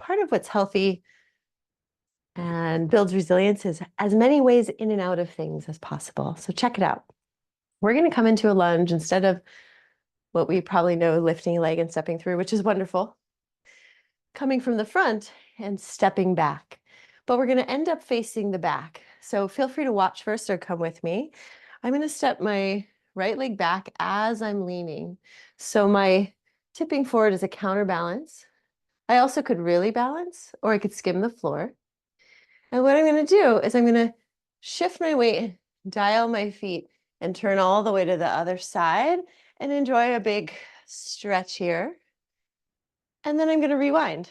part of what's healthy and builds resilience is as many ways in and out of things as possible. So check it out. We're going to come into a lunge instead of what we probably know, lifting a leg and stepping through, which is wonderful, coming from the front and stepping back. But we're going to end up facing the back. So feel free to watch first or come with me. I'm going to step my right leg back as I'm leaning. So my tipping forward is a counterbalance. I also could really balance, or I could skim the floor. And what I'm going to do is I'm going to shift my weight, dial my feet, and turn all the way to the other side and enjoy a big stretch here. And then I'm going to rewind.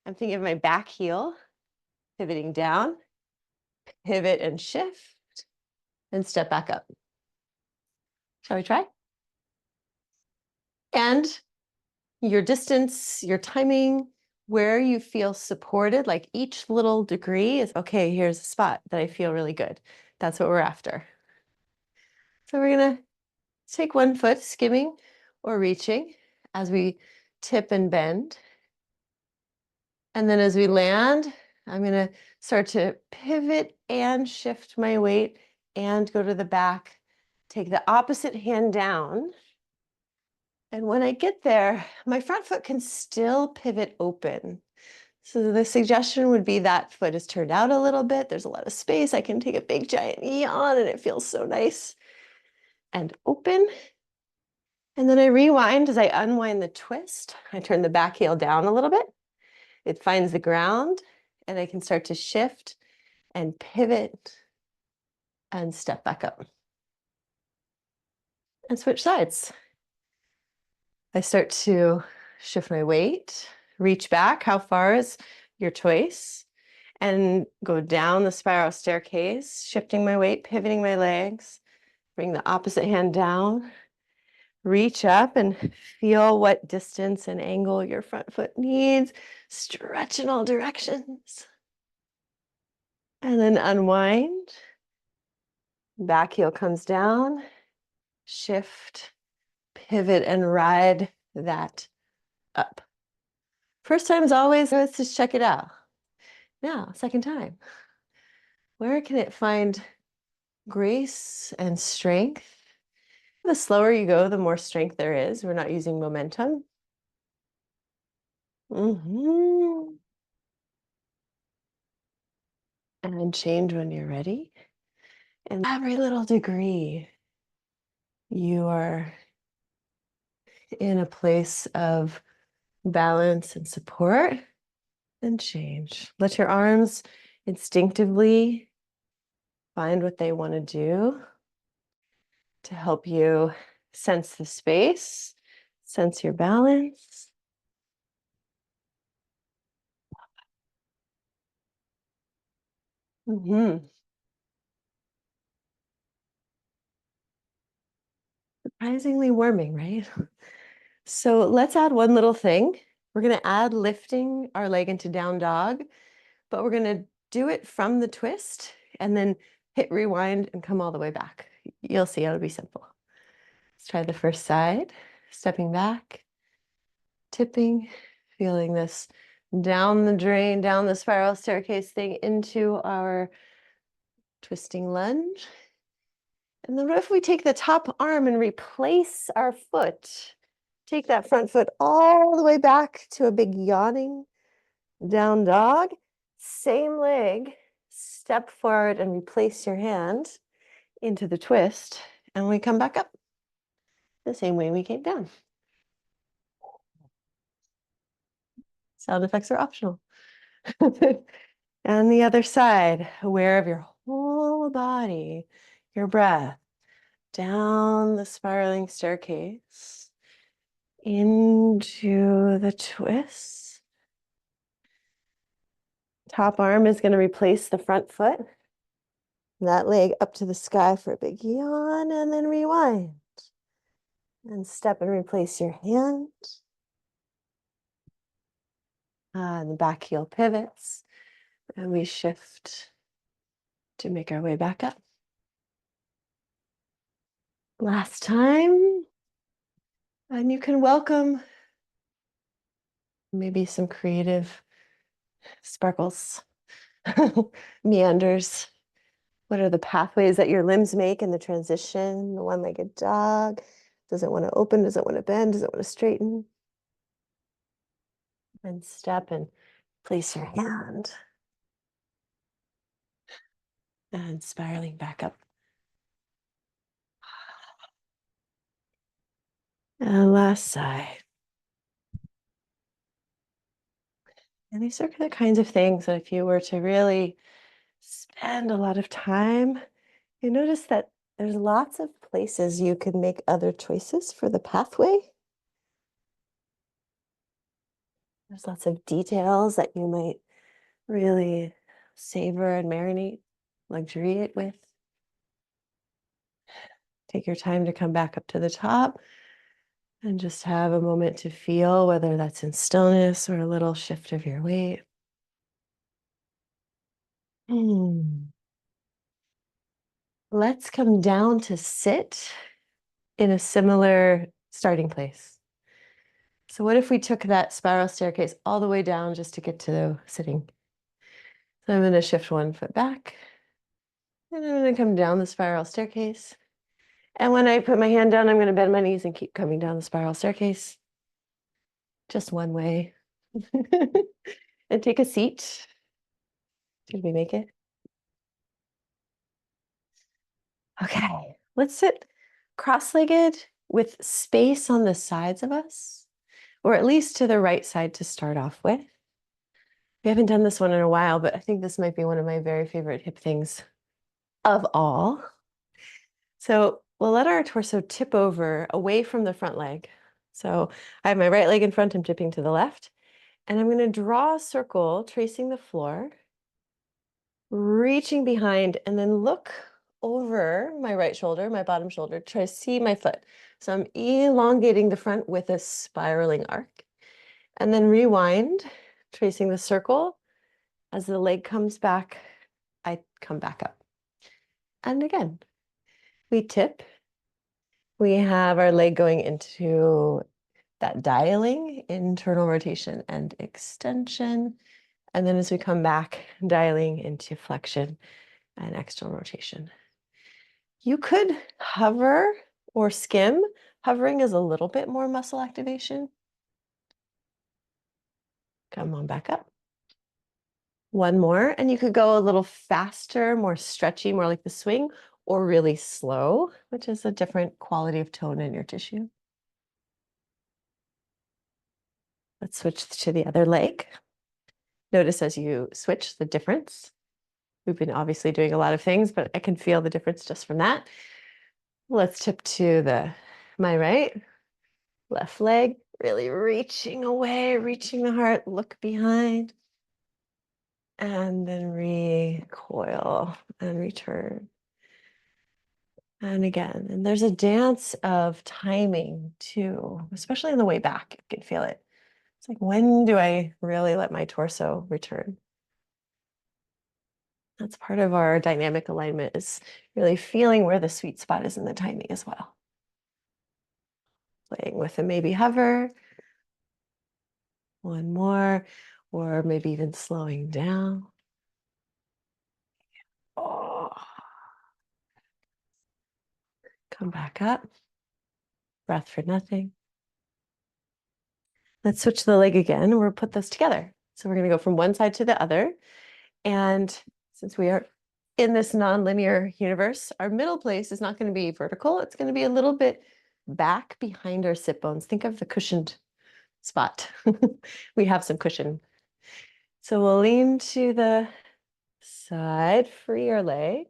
I'm thinking of my back heel, pivoting down, pivot and shift, and step back up. Shall we try? And your distance, your timing, where you feel supported, like each little degree is, okay, here's a spot that I feel really good. That's what we're after. So we're going to take one foot, skimming or reaching as we tip and bend. And then as we land, I'm going to start to pivot and shift my weight and go to the back. Take the opposite hand down. And when I get there, my front foot can still pivot open. So the suggestion would be that foot is turned out a little bit. There's a lot of space. I can take a big giant yawn and it feels so nice and open. And then I rewind as I unwind the twist. I turn the back heel down a little bit. It finds the ground and I can start to shift and pivot and step back up. And switch sides. I start to shift my weight, reach back. How far is your choice? And go down the spiral staircase, shifting my weight, pivoting my legs. Bring the opposite hand down. Reach up and feel what distance and angle your front foot needs. Stretch in all directions. And then unwind. Back heel comes down. Shift, pivot, and ride that up. First time is always, let's just check it out. Now, second time. Where can it find grace and strength? The slower you go, the more strength there is. We're not using momentum. And change when you're ready. And every little degree, you are in a place of balance and support, and change. Let your arms instinctively find what they want to do to help you sense the space, sense your balance. Surprisingly warming, right? So let's add one little thing. We're going to add lifting our leg into down dog, but we're going to do it from the twist and then hit rewind and come all the way back. You'll see it'll be simple. Let's try the first side, stepping back, tipping, feeling this down the drain, down the spiral staircase thing into our twisting lunge. And then what if we take the top arm and replace our foot? Take that front foot all the way back to a big yawning down dog. Same leg, step forward and replace your hand into the twist. And we come back up the same way we came down. Sound effects are optional. And the other side, aware of your whole body, your breath, down the spiraling staircase, into the twist. Top arm is going to replace the front foot. That leg up to the sky for a big yawn, and then rewind. And step and replace your hand. And the back heel pivots. And we shift to make our way back up. Last time. And you can welcome maybe some creative Sparkles, meanders. What are the pathways that your limbs make in the transition? The one-legged dog. Does it want to open? Does it want to bend? Does it want to straighten? And step and place your hand. And spiraling back up. And last side. And these are the kinds of things that if you were to really spend a lot of time, you notice that there's lots of places you can make other choices for the pathway. There's lots of details that you might really savor and marinate, luxuriate with. Take your time to come back up to the top and just have a moment to feel, whether that's in stillness or a little shift of your weight. Let's come down to sit in a similar starting place. So what if we took that spiral staircase all the way down just to get to sitting? So I'm going to shift one foot back, and I'm going to come down the spiral staircase. And when I put my hand down, I'm going to bend my knees and keep coming down the spiral staircase. Just one way. And take a seat. Did we make it? Okay, let's sit cross-legged with space on the sides of us, or at least to the right side to start off with. We haven't done this one in a while, but I think this might be one of my very favorite hip things of all. So we'll let our torso tip over away from the front leg. So I have my right leg in front, I'm tipping to the left, and I'm going to draw a circle tracing the floor, reaching behind, and then look over my right shoulder, my bottom shoulder, try to see my foot. So I'm elongating the front with a spiraling arc, and then rewind, tracing the circle. As the leg comes back, I come back up. And again, we tip. We have our leg going into that dialing, internal rotation and extension. And then as we come back, dialing into flexion and external rotation. You could hover or skim. Hovering is a little bit more muscle activation. Come on back up. One more, and you could go a little faster, more stretchy, more like the swing, or really slow, which is a different quality of tone in your tissue. Let's switch to the other leg. Notice as you switch the difference. We've been obviously doing a lot of things, but I can feel the difference just from that. Let's tip to my right, left leg, really reaching away, reaching the heart, look behind, and then recoil and return. And again, and there's a dance of timing too, especially on the way back, you can feel it. It's like, when do I really let my torso return? That's part of our dynamic alignment, is really feeling where the sweet spot is in the timing as well. Playing with a maybe hover, one more, or maybe even slowing down. Oh. Come back up. Breath for nothing. Let's switch the leg again. We'll put those together. So we're going to go from one side to the other. And since we are in this nonlinear universe, our middle place is not going to be vertical. It's going to be a little bit back behind our sit bones. Think of the cushioned spot. We have some cushion. So we'll lean to the side, free our leg.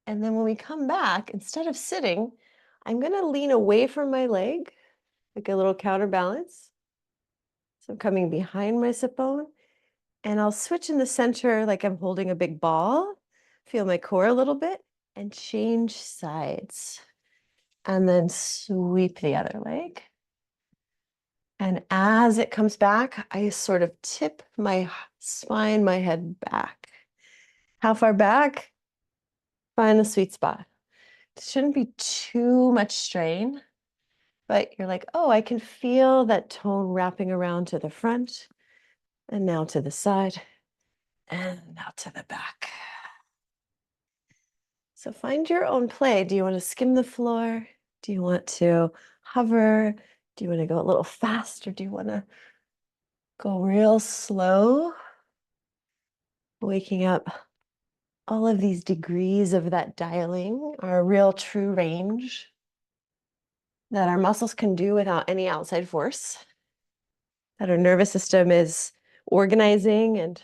And then when we come back, instead of sitting, I'm going to lean away from my leg, like a little counterbalance. So I'm coming behind my sit bone, and I'll switch in the center like I'm holding a big ball, feel my core a little bit, and change sides. And then sweep the other leg. And as it comes back, I sort of tip my spine, my head back. How far back? Find the sweet spot. It shouldn't be too much strain, but you're like, oh, I can feel that tone wrapping around to the front. And now to the side, and now to the back. So find your own play. Do you want to skim the floor? Do you want to hover? Do you want to go a little fast, or do you want to go real slow? Waking up all of these degrees of that dialing, our real true range that our muscles can do without any outside force, that our nervous system is organizing and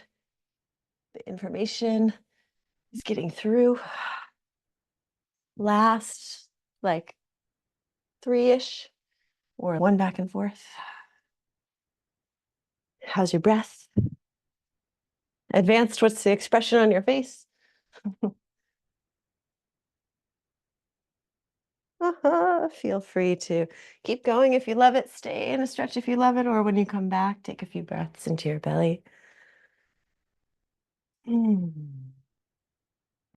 the information is getting through. Last, like 3-ish, or 1 back and forth. How's your breath? Advanced, what's the expression on your face? Feel free to keep going if you love it, stay in a stretch if you love it, or when you come back, take a few breaths into your belly.